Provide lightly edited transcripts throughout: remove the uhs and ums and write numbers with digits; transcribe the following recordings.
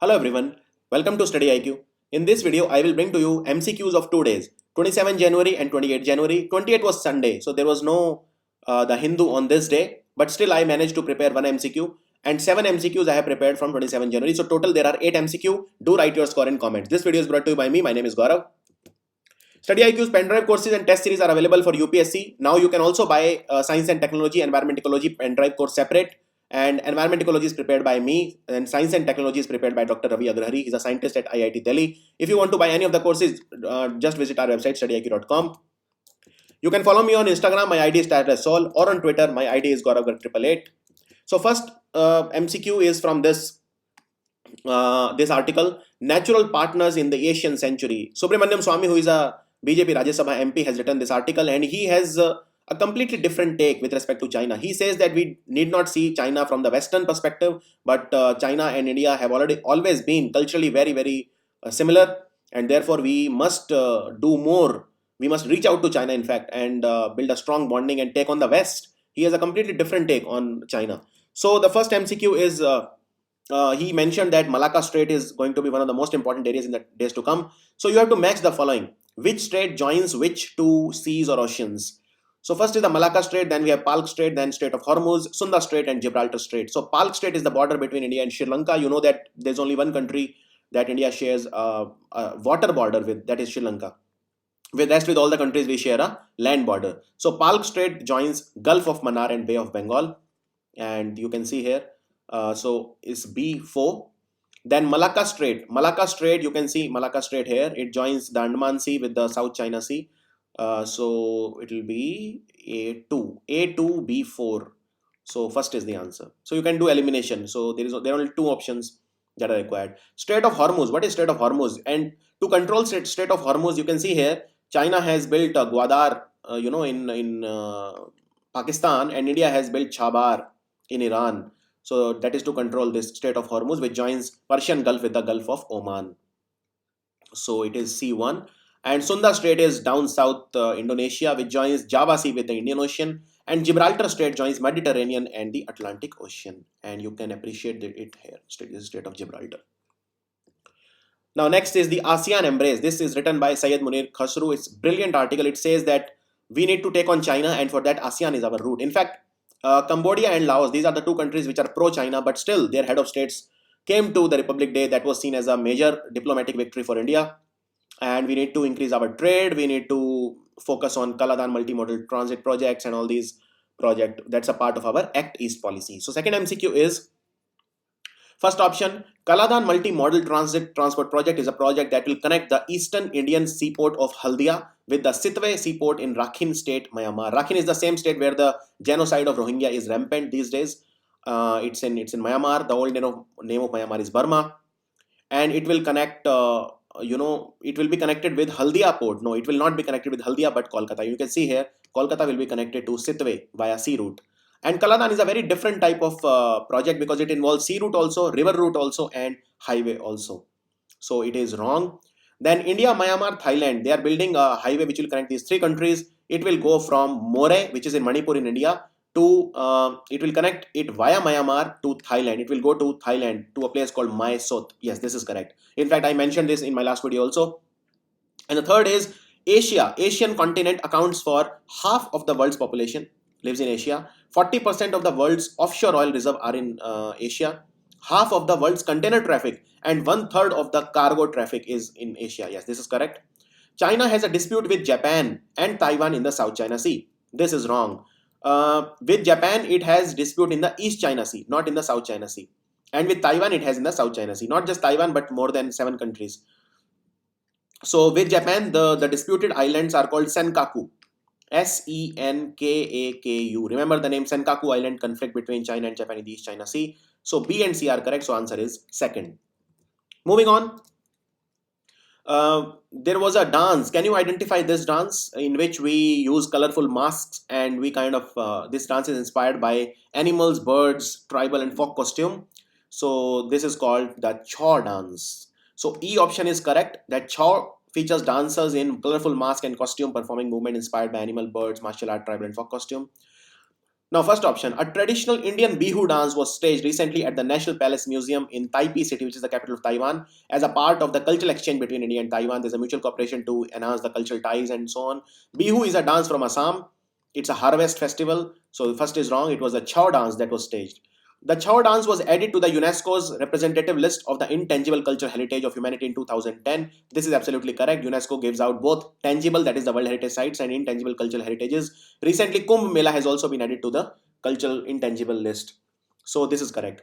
Hello everyone, welcome to StudyIQ. In this video, I will bring to you MCQs of 2 days, 27 January and 28 January. 28 was Sunday, so there was no the Hindu on this day, but still I managed to prepare one MCQ and 7 MCQs I have prepared from 27 January. So total there are 8 MCQ. Do write your score in comments. This video is brought to you by me. My name is Gaurav. StudyIQ's pendrive courses and test series are available for UPSC. Now you can also buy Science and Technology, Environment Ecology pendrive course separate. And Environment Ecology is prepared by me, and Science and Technology is prepared by Dr. Ravi Agrahari. He's a scientist at IIT Delhi. If you want to buy any of the courses, just visit our website studyiq.com. You can follow me on Instagram. My ID is @sol, or on Twitter. My ID is Gaurav888. So first MCQ is from this article: Natural Partners in the Asian Century. Subramaniam Swamy, who is a BJP Rajya Sabha MP, has written this article, and he has a completely different take with respect to China. He says that we need not see China from the Western perspective, but China and India have always been culturally very similar, and therefore we must do more. We must reach out to China, in fact, and build a strong bonding and take on the West. He has a completely different take on China. So the first MCQ is he mentioned that Malacca Strait is going to be one of the most important areas in the days to come. So you have to match the following: which strait joins which two seas or oceans? So first is the Malacca Strait, then we have Palk Strait, then Strait of Hormuz, Sunda Strait, and Gibraltar Strait. So Palk Strait is the border between India and Sri Lanka. You know that there's only one country that India shares a water border with, that is Sri Lanka. With all the countries we share a land border. So Palk Strait joins Gulf of Mannar and Bay of Bengal, and you can see here. So it's B4. Then Malacca Strait. Malacca Strait, you can see Malacca Strait here. It joins the Andaman Sea with the South China Sea. So it will be A2, B4. So first is the answer. So you can do elimination. So there are only two options that are required. Strait of Hormuz. What is Strait of Hormuz? And to control Strait of Hormuz, you can see here China has built a Gwadar, in Pakistan, and India has built Chabar in Iran. So that is to control this Strait of Hormuz, which joins Persian Gulf with the Gulf of Oman. So it is C1. And Sunda Strait is down south Indonesia, which joins Java Sea with the Indian Ocean. And Gibraltar Strait joins Mediterranean and the Atlantic Ocean. And you can appreciate it here, Strait of Gibraltar. Now next is the ASEAN Embrace. This is written by Syed Munir Khosrow. It's a brilliant article. It says that we need to take on China, and for that ASEAN is our route. In fact, Cambodia and Laos, these are the two countries which are pro-China, but still their head of states came to the Republic Day. That was seen as a major diplomatic victory for India. And we need to increase our trade. We need to focus on Kaladan multimodal transit projects and all these projects. That's a part of our Act East policy. So second MCQ is, first option, Kaladan multimodal transport project is a project that will connect the eastern Indian seaport of Haldia with the Sitwe seaport in Rakhine state, Myanmar. Rakhine is the same state where the genocide of Rohingya is rampant these days. It's in Myanmar. The old name of Myanmar is Burma. And it will connect it will be connected with Haldia port. No, it will not be connected with Haldia, but Kolkata. You can see here, Kolkata will be connected to Sitwe via sea route. And Kaladan is a very different type of project because it involves sea route also, river route also, and highway also. So it is wrong. Then India, Myanmar, Thailand, they are building a highway which will connect these three countries. It will go from More, which is in Manipur in India, to it will connect it via Myanmar to Thailand. It will go to Thailand to a place called Mae Sot. Yes, this is correct. In fact, I mentioned this in my last video also. And the third is Asia. Asian continent accounts for half of the world's population lives in Asia. 40% of the world's offshore oil reserve are in Asia. Half of the world's container traffic and 1/3 of the cargo traffic is in Asia. Yes, this is correct. China has a dispute with Japan and Taiwan in the South China Sea. This is wrong. With Japan, it has dispute in the East China Sea, not in the South China Sea. And with Taiwan, it has in the South China Sea. Not just Taiwan, but more than 7 countries. So with Japan, the disputed islands are called Senkaku. Senkaku. Remember the name Senkaku Island conflict between China and Japan in the East China Sea. So B and C are correct. So answer is second. Moving on. There was a dance. Can you identify this dance in which we use colorful masks and we kind of this dance is inspired by animals, birds, tribal and folk costume. So this is called the Chaw dance. So E option is correct. That Chaw features dancers in colorful mask and costume performing movement inspired by animal, birds, martial art, tribal and folk costume. Now, first option, a traditional Indian Bihu dance was staged recently at the National Palace Museum in Taipei City, which is the capital of Taiwan, as a part of the cultural exchange between India and Taiwan. There's a mutual cooperation to enhance the cultural ties and so on. Bihu is a dance from Assam. It's a harvest festival. So the first is wrong. It was a Chow dance that was staged. The Chow dance was added to the UNESCO's representative list of the intangible cultural heritage of humanity in 2010. This is absolutely correct. UNESCO gives out both tangible, that is the World Heritage Sites, and intangible cultural heritages. Recently, Kumbh Mela has also been added to the cultural intangible list. So this is correct.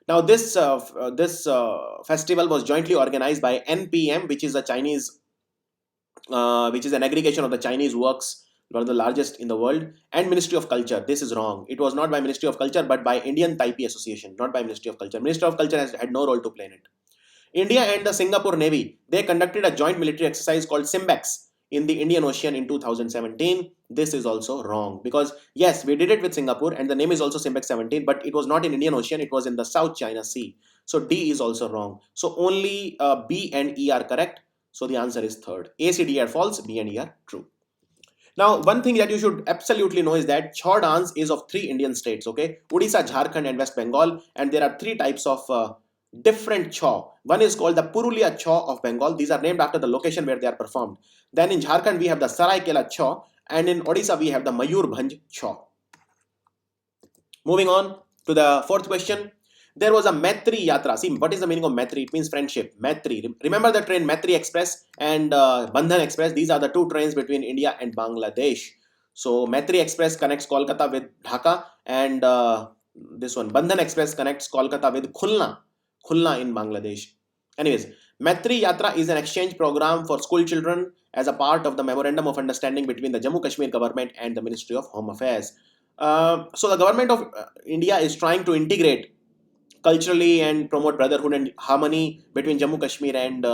Now this festival was jointly organized by NPM, which is a Chinese, which is an aggregation of the Chinese works, one of the largest in the world, and Ministry of Culture. This is wrong. It was not by Ministry of Culture, but by Indian Taipei Association, not by Ministry of Culture. Ministry of Culture has had no role to play in it. India and the Singapore Navy, they conducted a joint military exercise called Simbex in the Indian Ocean in 2017. This is also wrong, because yes, we did it with Singapore and the name is also Simbex 17, but it was not in Indian Ocean, it was in the South China Sea. So D is also wrong. So only B and E are correct. So the answer is third. A, C, D are false, B and E are true. Now, one thing that you should absolutely know is that Chow dance is of 3 Indian states, okay? Odisha, Jharkhand and West Bengal, and there are 3 types of different Chow. One is called the Purulia Chow of Bengal. These are named after the location where they are performed. Then in Jharkhand, we have the Saraikela Chow, and in Odisha, we have the Mayurbhanj Chow. Moving on to the fourth question. There was a Maitri Yatra. See, what is the meaning of Maitri? It means friendship. Maitri. Remember the train Maitri Express and Bandhan Express? These are the 2 trains between India and Bangladesh. So Maitri Express connects Kolkata with Dhaka, and this one Bandhan Express connects Kolkata with Khulna in Bangladesh. Anyways, Maitri Yatra is an exchange program for school children as a part of the Memorandum of Understanding between the Jammu Kashmir government and the Ministry of Home Affairs. So the government of India is trying to integrate culturally and promote brotherhood and harmony between Jammu Kashmir and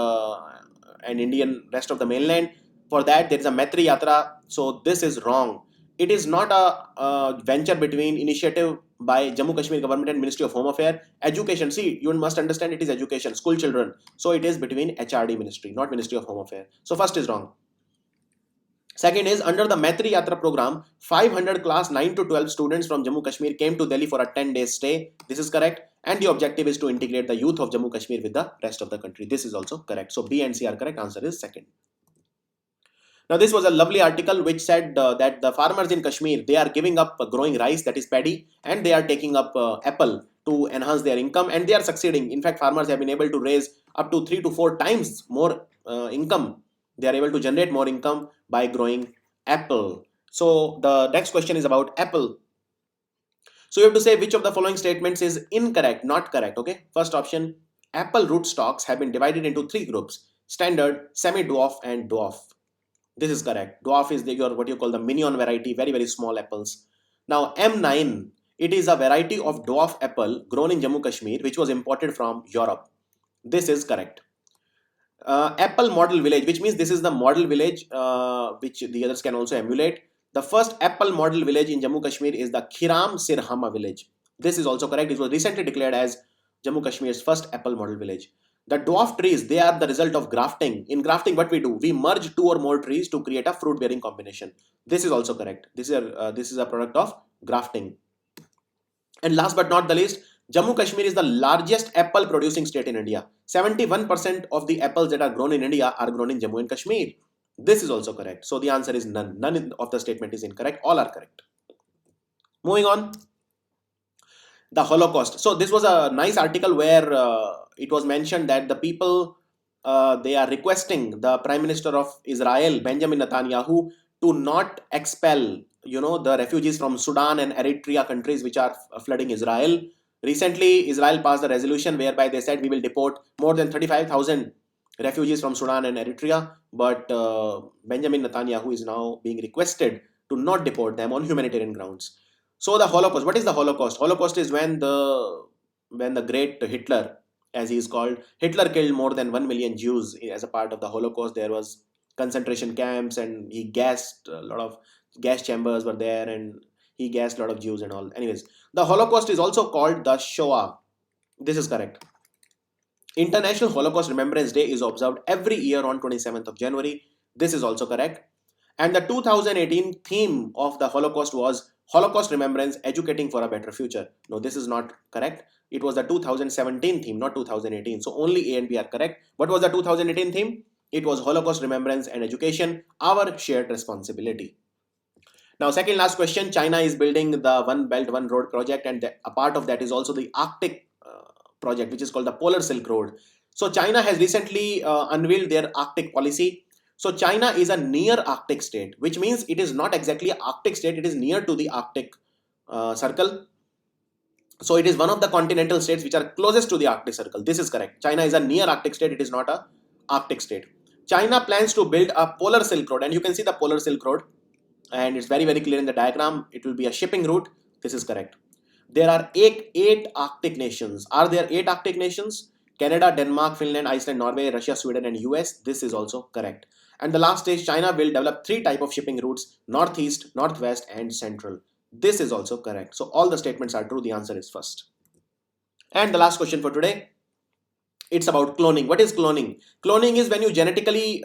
Indian rest of the mainland. For that, there is a Maitri Yatra. So this is wrong. It is not a venture between initiative by Jammu Kashmir government and Ministry of Home Affairs. Education, see, you must understand it is education, school children. So it is between HRD ministry, not Ministry of Home Affairs. So first is wrong. Second is, under the Maitri Yatra program, 500 class 9 to 12 students from Jammu Kashmir came to Delhi for a 10-day stay. This is correct. And the objective is to integrate the youth of Jammu Kashmir with the rest of the country. This is also correct. So B and C are correct. Answer is second. Now this was a lovely article which said that the farmers in Kashmir, they are giving up growing rice, that is paddy, and they are taking up apple to enhance their income, and they are succeeding. In fact, farmers have been able to raise up to 3 to 4 times more income. They are able to generate more income by growing apple. So the next question is about apple. So you have to say which of the following statements is incorrect, not correct, okay? First option, apple rootstocks have been divided into 3 groups: standard, semi-dwarf and dwarf. This is correct. Dwarf is your what you call the minion variety, very, very small apples. Now M9, it is a variety of dwarf apple grown in Jammu Kashmir, which was imported from Europe. This is correct. Apple model village, which means this is the model village which the others can also emulate. The first Apple model village in Jammu Kashmir is the Khiram Sirhama village. This is also correct. It was recently declared as Jammu Kashmir's first Apple model village. The dwarf trees, they are the result of grafting. In grafting, what we do? We merge 2 or more trees to create a fruit-bearing combination. This is also correct. This is a product of grafting. And last but not the least, Jammu Kashmir is the largest apple producing state in India. 71% of the apples that are grown in India are grown in Jammu and Kashmir. This is also correct. So the answer is none. None of the statement is incorrect. All are correct. Moving on. The Holocaust. So this was a nice article where it was mentioned that the people, they are requesting the Prime Minister of Israel, Benjamin Netanyahu, to not expel, the refugees from Sudan and Eritrea countries which are flooding Israel. Recently, Israel passed a resolution whereby they said we will deport more than 35,000 refugees from Sudan and Eritrea, but Benjamin Netanyahu is now being requested to not deport them on humanitarian grounds. So the Holocaust, what is the Holocaust? Holocaust is when the great Hitler, as he is called, Hitler killed more than 1 million Jews as a part of the Holocaust. There was concentration camps and he gassed a lot of gas chambers were there and he gassed a lot of Jews and all. Anyways, the Holocaust is also called the Shoah. This is correct. International Holocaust Remembrance Day is observed every year on 27th of January. This is also correct. And the 2018 theme of the Holocaust was Holocaust remembrance, educating for a better future. No, this is not correct. It was the 2017 theme, not 2018. So only A and B are correct. What was the 2018 theme? It was Holocaust remembrance and education, our shared responsibility. Now, second last question. China is building the One Belt, One Road project, and a part of that is also the Arctic project, which is called the Polar Silk Road. So China has recently unveiled their Arctic policy. So China is a near Arctic state, which means it is not exactly an Arctic state. It is near to the Arctic circle. So it is one of the continental states which are closest to the Arctic circle. This is correct. China is a near Arctic state. It is not a Arctic state. China plans to build a Polar Silk Road, and you can see the Polar Silk Road, and it's very clear in the diagram. It will be a shipping route. This is correct. There are eight Arctic nations. Are there 8 Arctic nations? Canada, Denmark, Finland, Iceland, Norway, Russia, Sweden, and US. This is also correct. And the last is China will develop 3 types of shipping routes: northeast, northwest, and central. This is also correct. So all the statements are true. The answer is first. And the last question for today, it's about cloning. What is cloning? Cloning is when you genetically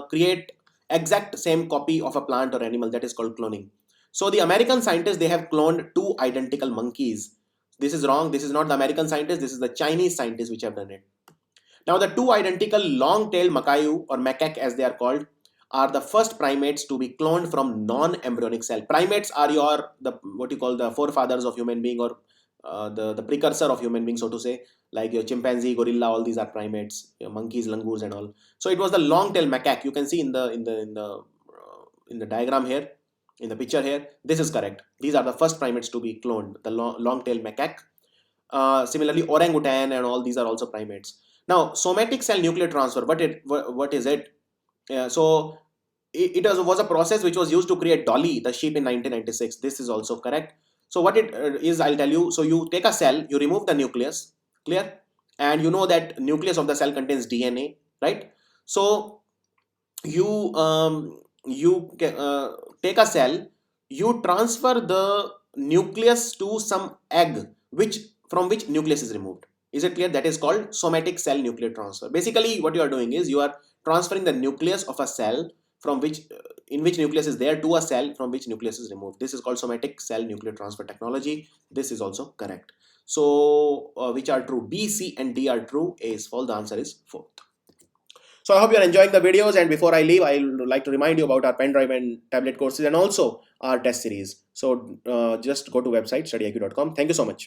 create exact same copy of a plant or animal. That is called cloning. So the American scientists, they have cloned 2 identical monkeys. This is wrong. This is not the American scientists. This is the Chinese scientists which have done it. Now the 2 identical long-tailed macaque or macaque as they are called are the first primates to be cloned from non-embryonic cell. Primates are what you call the forefathers of human being, or the precursor of human being, so to say, like your chimpanzee, gorilla, all these are primates, your monkeys, langurs, and all. So it was the long-tailed macaque. You can see in the diagram here, in the picture here. This is correct. These are the first primates to be cloned, the long-tailed macaque. Similarly, orangutan and all these are also primates. Now, somatic cell nuclear transfer. What is it? So it was a process which was used to create Dolly, the sheep, in 1996. This is also correct. So what it is, I'll tell you. So you take a cell, you remove the nucleus, clear? And you know that nucleus of the cell contains DNA, right? So you take a cell, you transfer the nucleus to some egg, from which nucleus is removed. Is it clear? That is called somatic cell nuclear transfer. Basically, what you are doing is you are transferring the nucleus of a cell in which nucleus is there, to a cell from which nucleus is removed. This is called somatic cell nuclear transfer technology. This is also correct. So which are true? B, C, and D are true. A is false. The answer is 4th. So I hope you are enjoying the videos, and before I leave, I would like to remind you about our pen drive and tablet courses and also our test series. So just go to website studyiq.com. Thank you so much.